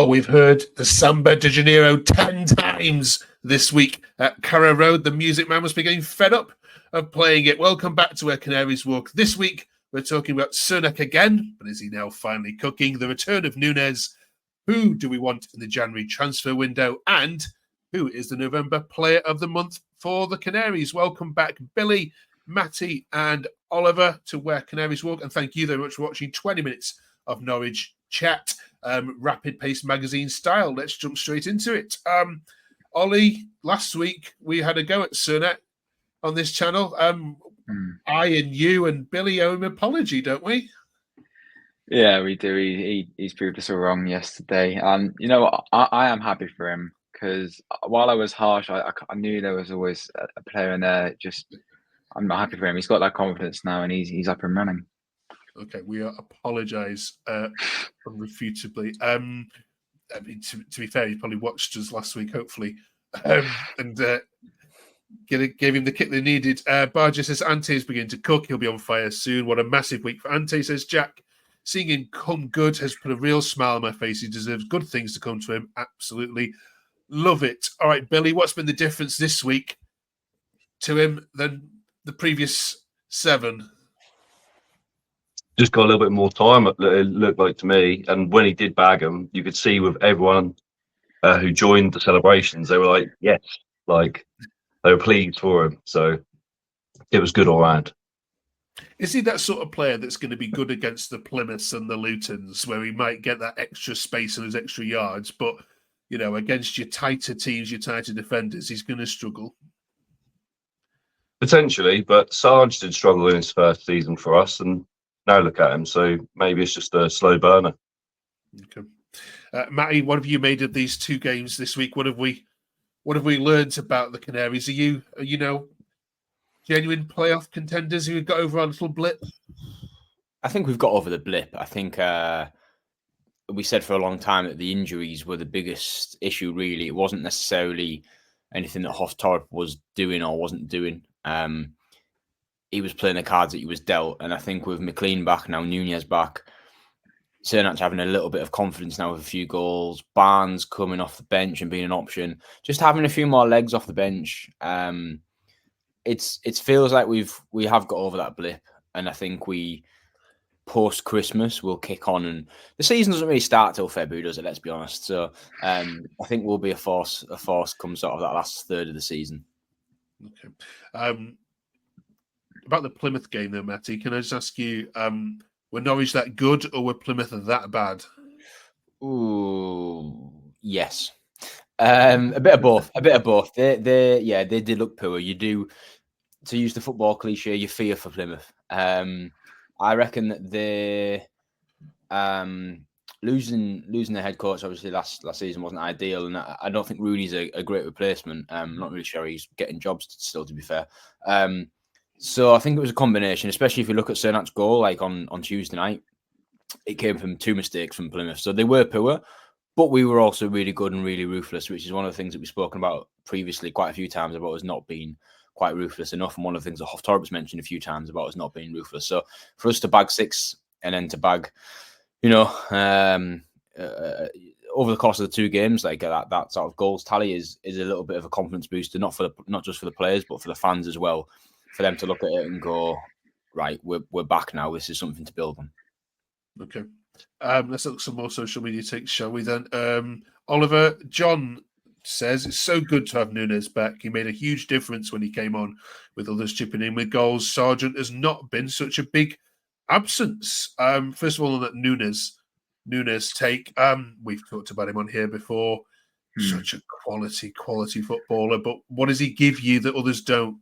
Oh, we've heard the Samba de Janeiro 10 times this week at Carrow Road. The music man must be getting fed up of playing it. Welcome back to Where Canaries Walk. This week, we're talking about Sernac again, but is he now finally cooking? The return of Nunes. Who do we want in the January transfer window? And who is the November player of the month for the Canaries? Welcome back, Billy, Matty, and Oliver to Where Canaries Walk. And thank you very much for watching 20 minutes of Norwich chat. Rapid-paced magazine style. Let's jump straight into it. Ollie, last week we had a go at Sernac on this channel. I and you and Billy owe him an apology, don't we? Yeah, we do. He's proved us all wrong yesterday. And, you know, I am happy for him because while I was harsh, I knew there was always a player in there. I'm not happy for him. He's got that confidence now and he's up and running. Okay, we apologise unrefutably. I mean, to be fair, he probably watched us last week, hopefully, and gave him the kick they needed. Barger says Ante is beginning to cook. He'll be on fire soon. What a massive week for Ante, says Jack. Seeing him come good has put a real smile on my face. He deserves good things to come to him. Absolutely love it. All right, Billy, what's been the difference this week to him than the previous 7? Just got a little bit more time, it looked like to me. And when he did bag them, you could see with everyone who joined the celebrations, they were like, yes, like they were pleased for him. So it was good all round. Is he that sort of player that's going to be good against the Plymouths and the Lutons, where he might get that extra space and those extra yards, but, you know, against your tighter teams, your tighter defenders, he's going to struggle? Potentially, but Sarge did struggle in his first season for us, and now look at him. So maybe it's just a slow burner. Okay, Matty, what have you made of these 2 games this week? What have we learned about the Canaries? Are you know, genuine playoff contenders who have got over our little blip? I think we've got over the blip. I think we said for a long time that the injuries were the biggest issue. Really, it wasn't necessarily anything that Hoftorp was doing or wasn't doing. He was playing the cards that he was dealt. And I think with McLean back now, Nunes back, Sernac having a little bit of confidence now with a few goals, Barnes coming off the bench and being an option, just having a few more legs off the bench. It feels like we have got over that blip. And I think we, post-Christmas, will kick on. And the season doesn't really start till February, does it? Let's be honest. So I think we'll be a force come sort of that last third of the season. Okay. About the Plymouth game, though, Matty, can I just ask you, were Norwich that good or were Plymouth that bad? Ooh, yes. A bit of both. A bit of both. They did look poor. You do, to use the football cliche, you fear for Plymouth. I reckon that they losing their head coach obviously last season wasn't ideal, and I don't think Rooney's a great replacement. I'm not really sure he's getting jobs still, to be fair. So I think it was a combination, especially if you look at Sernac's goal, like on Tuesday night, it came from 2 mistakes from Plymouth. So they were poor, but we were also really good and really ruthless, which is one of the things that we've spoken about previously quite a few times about us not being quite ruthless enough. And one of the things that Hoftorp's mentioned a few times about us not being ruthless. So for us to bag 6 and then to bag, you know, over the course of the 2 games, like that sort of goals tally is a little bit of a confidence booster, not just for the players, but for the fans as well, for them to look at it and go, right, we're back now. This is something to build on. Okay. Let's look at some more social media takes, shall we then? Oliver, John says, it's so good to have Nunes back. He made a huge difference when he came on with others chipping in with goals. Sargent has not been such a big absence. First of all, on that Nunes take, we've talked about him on here before. Such a quality footballer, but what does he give you that others don't?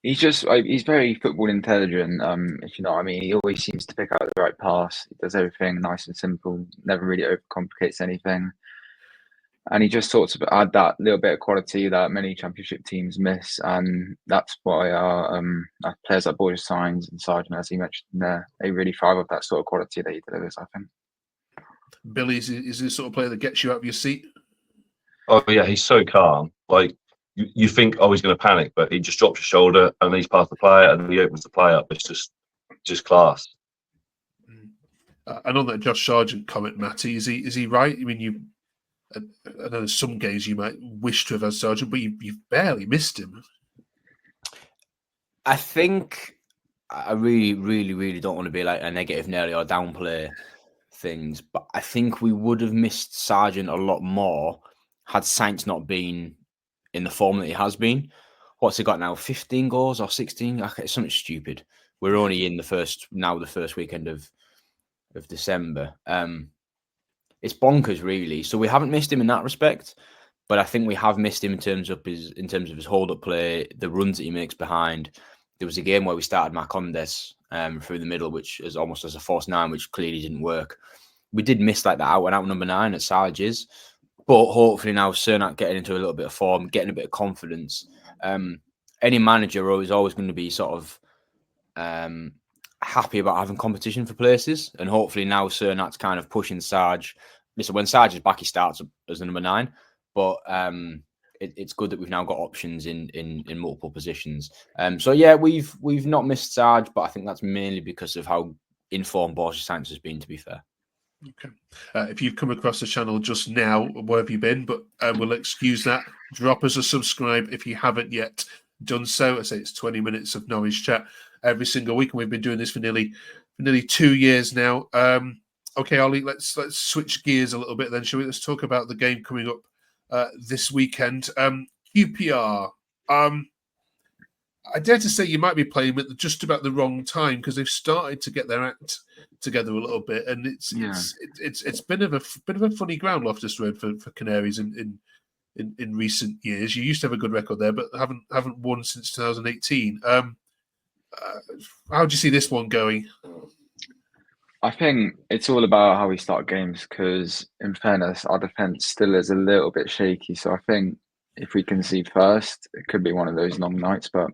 He's very football intelligent, if you know what I mean. He always seems to pick out the right pass. He does everything nice and simple, never really overcomplicates anything. And he just sort of add that little bit of quality that many championship teams miss. And that's why our players like Borges Signs and Sargent, as he mentioned there, they really thrive off that sort of quality that he delivers, I think. Billy, is he the sort of player that gets you out of your seat? Oh, yeah, he's so calm. Like, you think, oh, he's going to panic, but he just drops his shoulder and he's past the player and he opens the play up. It's just class. And on that Josh Sargent comment, Matty, is he right? I mean, I know there's some games you might wish to have had Sargent, but you've barely missed him. I think I really don't want to be like a negative Nelly or downplay things, but I think we would have missed Sargent a lot more had Saints not been in the form that he has been. What's he got now? 15 goals or 16? It's something stupid. We're only in the first weekend of December. It's bonkers, really. So we haven't missed him in that respect, but I think we have missed him in terms of his hold-up play, the runs that he makes behind. There was a game where we started Marcondes through the middle, which is almost as a false nine, which clearly didn't work. We did miss like that out and out number 9 at Sarges, but hopefully now Sernac getting into a little bit of form, getting a bit of confidence. Any manager is always going to be sort of happy about having competition for places, and hopefully now Cernac's kind of pushing Sarge. Listen, when Sarge is back, he starts as the number 9, but it's good that we've now got options in multiple positions. So yeah, we've not missed Sarge, but I think that's mainly because of how informed Borja Sainz has been, to be fair. Okay. If you've come across the channel just now, where have you been? But we'll excuse that. Drop us a subscribe if you haven't yet done so. I say it's 20 minutes of Norwich chat every single week, and we've been doing this for nearly 2 years now. Okay, Ollie, let's switch gears a little bit then, shall we? Let's talk about the game coming up this weekend. QPR. I dare to say you might be playing at just about the wrong time, because they've started to get their act together a little bit, and it's been a bit of a funny ground, Loftus Road, for Canaries in recent years. You used to have a good record there, but haven't won since 2018. How do you see this one going? I think it's all about how we start games, because in fairness, our defence still is a little bit shaky. So I think if we concede first, it could be one of those long nights. But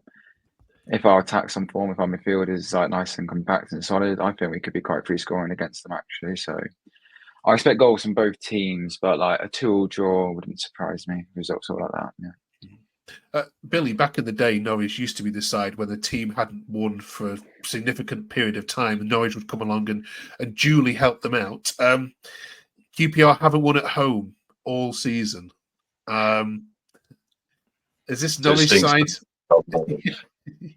if our attack's on form, if our midfield is like nice and compact and solid, I think we could be quite free scoring against them, actually. So I expect goals from both teams, but like a 2-2 draw wouldn't surprise me. Results all like that, yeah. Billy, back in the day, Norwich used to be the side when the team hadn't won for a significant period of time, and Norwich would come along and duly help them out. QPR haven't won at home all season. Is this Norwich side?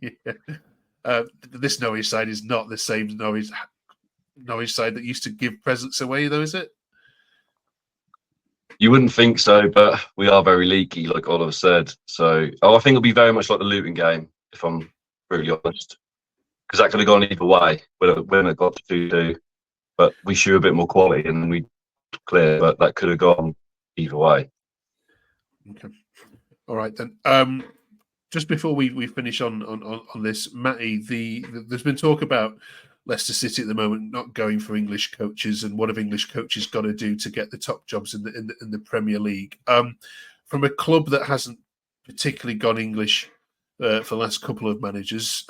Yeah. This Norwich side is not the same Norwich side that used to give presents away, though, is it? You wouldn't think so, but we are very leaky, like Oliver said. So, I think it'll be very much like the Luton game, if I'm brutally honest, because that could have gone either way when it got to 2-2. But we show a bit more quality and we clear, but that could have gone either way. Okay. All right then. Just before we finish on this, Matty, there's been talk about Leicester City at the moment not going for English coaches, and what have English coaches got to do to get the top jobs in the Premier League? From a club that hasn't particularly gone English for the last couple of managers,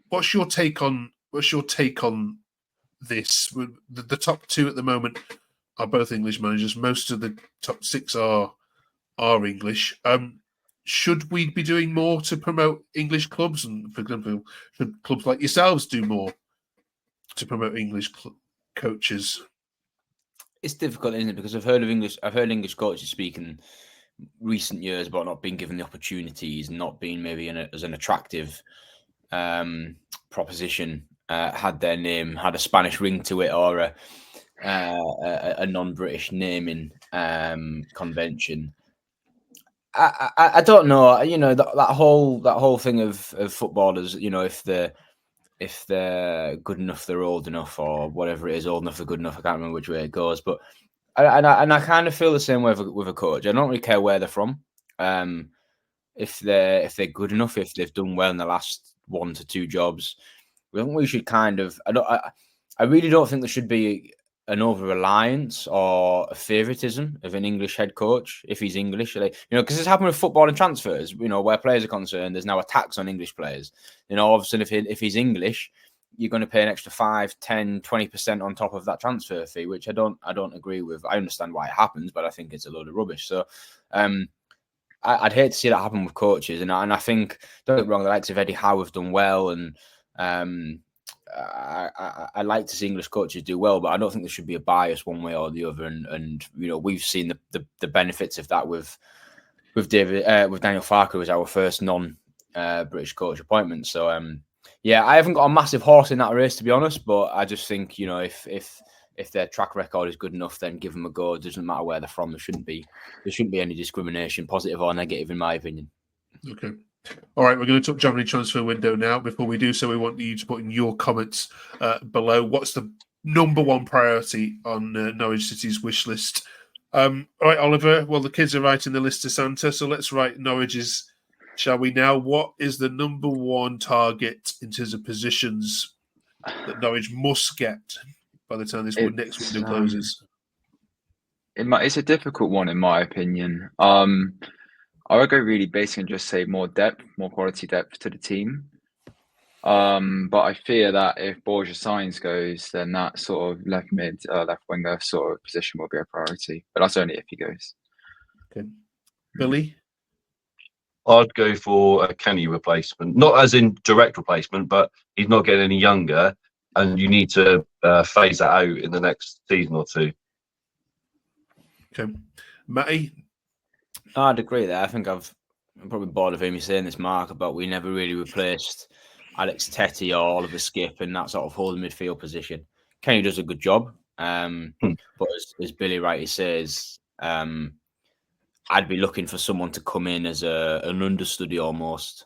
what's your take on this? The top 2 at the moment are both English managers. Most of the top 6 are English. Should we be doing more to promote English clubs? And for example, should clubs like yourselves do more to promote English coaches? It's difficult, isn't it? Because I've heard English coaches speak in recent years about not being given the opportunities, not being maybe as an attractive proposition, had their name had a Spanish ring to it, or a non-British naming convention. I don't know. You know, that whole thing of footballers. You know, if they're good enough, they're old enough, or whatever it is, old enough, they're good enough. I can't remember which way it goes, but I kind of feel the same way with a coach. I don't really care where they're from. If they're good enough, if they've done well in the last 1 to 2 jobs, we should kind of. I really don't think there should be an over-reliance or a favouritism of an English head coach if he's English. Because it's happened with football and transfers, where players are concerned, there's now a tax on English players. All of a sudden, if he's English, you're going to pay an extra 5, 10, 20% on top of that transfer fee, which I don't agree with. I understand why it happens, but I think it's a load of rubbish. So I'd hate to see that happen with coaches. And I think, don't get me wrong, the likes of Eddie Howe have done well, and I like to see English coaches do well, but I don't think there should be a bias one way or the other. And we've seen the benefits of that with Daniel Farke, who was our first non-British coach appointment. So I haven't got a massive horse in that race, to be honest. But I just think if their track record is good enough, then give them a go. It doesn't matter where they're from. There shouldn't be any discrimination, positive or negative, in my opinion. Okay. All right, we're going to talk January transfer window now. Before we do so, we want you to put in your comments below. What's the number one priority on Norwich City's wish list? All right, Oliver. Well, the kids are writing the list to Santa, so let's write Norwich's, shall we now? What is the number one target in terms of positions that Norwich must get by the time this next window closes? It's a difficult one, in my opinion. I would go really basic and just say more depth, more quality depth to the team. But I fear that if Borja Sainz goes, then that sort of left mid, left winger sort of position will be a priority. But that's only if he goes. Okay. Billy? I'd go for a Kenny replacement, not as in direct replacement, but he's not getting any younger, and you need to phase that out in the next season or two. Okay. Matty? I'd agree there. I think I'm probably bored of hearing me saying this, Mark, about we never really replaced Alex Tettey or Oliver Skip in that sort of holding midfield position. Kenny does a good job. But as Billy rightly says, I'd be looking for someone to come in as an understudy almost,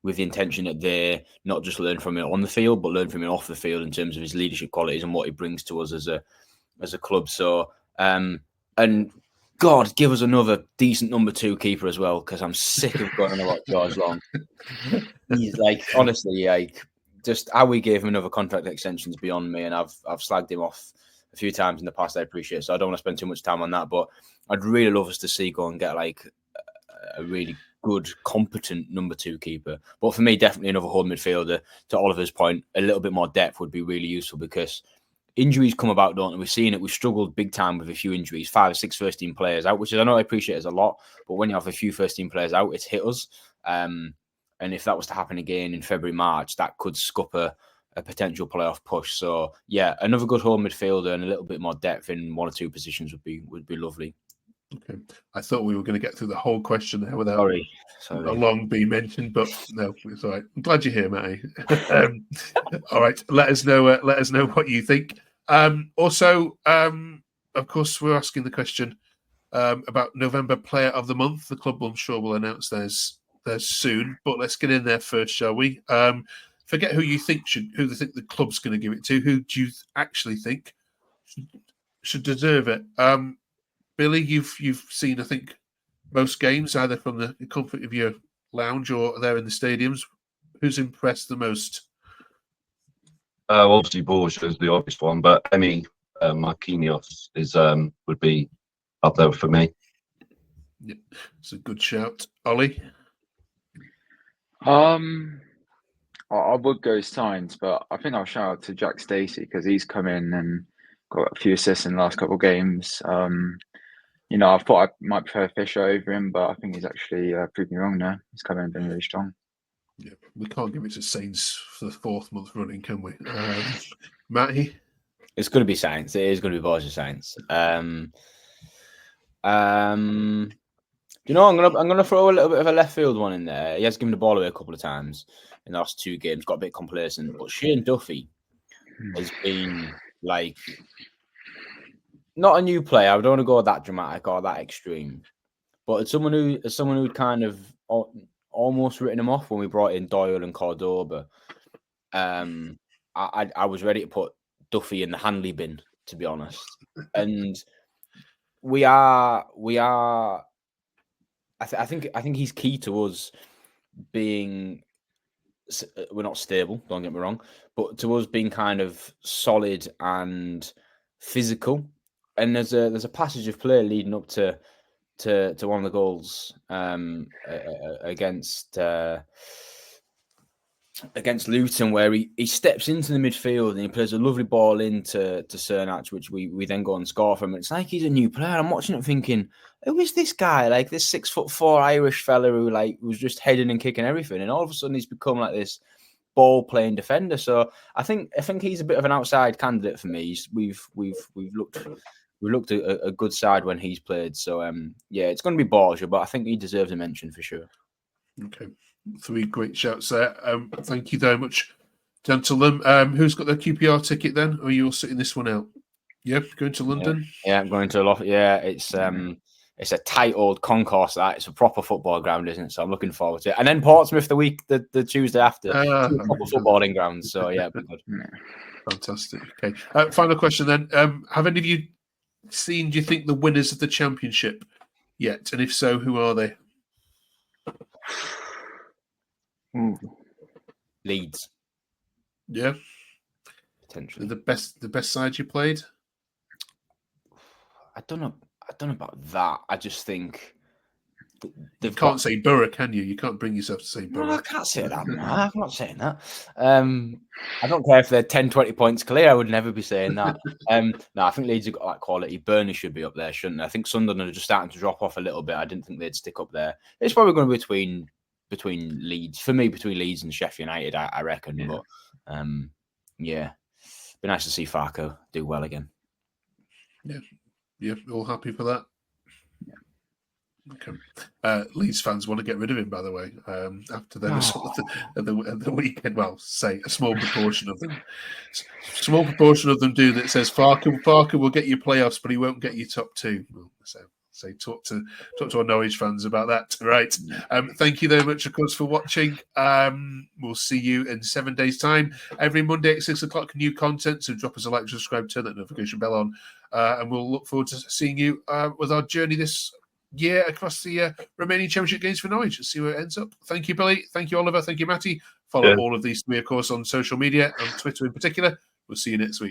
with the intention that they not just learn from him on the field, but learn from him off the field in terms of his leadership qualities and what he brings to us as a club. So, and God, give us another decent number 2 keeper as well, because I'm sick of going on about George Long. He's honestly, just how we gave him another contract extension is beyond me, and I've slagged him off a few times in the past. I appreciate it, so I don't want to spend too much time on that. But I'd really love us to see go and get a really good, competent number 2 keeper. But for me, definitely another holding midfielder. To Oliver's point, a little bit more depth would be really useful, because injuries come about, don't they? We've seen it. We've struggled big time with a few injuries, 5 or 6 first-team players out, which I know I appreciate is a lot, but when you have a few first-team players out, it's hit us. And if that was to happen again in February, March, that could scup a potential playoff push. So, yeah, another good home midfielder and a little bit more depth in 1 or 2 positions would be lovely. Okay. I thought we were going to get through the whole question there without a long being mentioned, but no, it's all right. I'm glad you're here, Matty. All right, let us know what you think. Also, of course, we're asking the question about November Player of the Month. The club, I'm sure, will announce theirs soon, but let's get in there first, shall we? Forget who they think the club's going to give it to. Who do you actually think should deserve it? Billy, you've seen, I think, most games, either from the comfort of your lounge or there in the stadiums. Who's impressed the most? Obviously, Borja is the obvious one, but Emi Marquinhos would be up there for me. Yeah, it's a good shout. Ollie? I would go Sainz, but I think I'll shout out to Jack Stacey, because he's come in and got a few assists in the last couple of games. I thought I might prefer Fisher over him, but I think he's actually proved me wrong there. He's come in and been really strong. Yeah, we can't give it to Sainz for the 4th month running, can we? Matty? It's going to be Sainz. It is going to be Borja Sainz. I'm gonna throw a little bit of a left field one in there. He has given the ball away a couple of times in the last 2 games, got a bit complacent. But Shane Duffy has been not a new player. I don't want to go that dramatic or that extreme, but as someone who kind of almost written him off when we brought in Doyle and Cordoba. I was ready to put Duffy in the Hanley bin, to be honest. And we are. I think he's key to us being. We're not stable. Don't get me wrong, but to us being kind of solid and physical. And there's a passage of play leading up to one of the goals against Luton, where he steps into the midfield and he plays a lovely ball into Sernac, which we then go and score from. It's like he's a new player. I'm watching it thinking, who is this guy? Like this 6'4" Irish fella who was just heading and kicking everything, and all of a sudden he's become like this ball playing defender. So I think he's a bit of an outside candidate for me. We've looked a good side when he's played. So yeah, it's going to be Borja, but I think he deserves a mention for sure. Okay, 3 great shouts there. Thank you very much, gentlemen. Who's got their QPR ticket then? Or are you all sitting this one out? Yep, going to London. Yeah, I'm going to a lot. Yeah, it's a tight old concourse. That it's a proper football ground, isn't it? So I'm looking forward to it. And then Portsmouth the Tuesday after, proper footballing grounds. So yeah, it'll be good. Fantastic. Okay, final question then. Have any of you seen? Do you think the winners of the championship yet? And if so, who are they? Leeds. Yeah, potentially the best side you played. I don't know about that. I just think you can't say Borough, can you? You can't bring yourself to say Borough. No, I can't say that. No, I'm not saying that. I don't care if they're 10, 20 points clear. I would never be saying that. No, I think Leeds have got that quality. Burnley should be up there, shouldn't they? I think Sunderland are just starting to drop off a little bit. I didn't think they'd stick up there. It's probably going to be between Leeds. For me, between Leeds and Sheffield United, I reckon. Yeah. But yeah, be nice to see Farco do well again. Yeah, all happy for that. Okay. Leeds fans want to get rid of him, by the way, after the result at the weekend. Well, say a small proportion of them. Small proportion of them do that says Farker will get you playoffs, but he won't get you top 2. So talk to our Norwich fans about that. Right. Thank you very much, of course, for watching. We'll see you in 7 days' time. Every Monday at 6 o'clock, new content. So drop us a like, subscribe, turn that notification bell on, and we'll look forward to seeing you with our journey this year across the remaining championship games for Norwich. Let's see where it ends up. Thank you, Billy. Thank you, Oliver. Thank you, Matty. Follow all of these 3, of course, on social media, on Twitter in particular. We'll see you next week.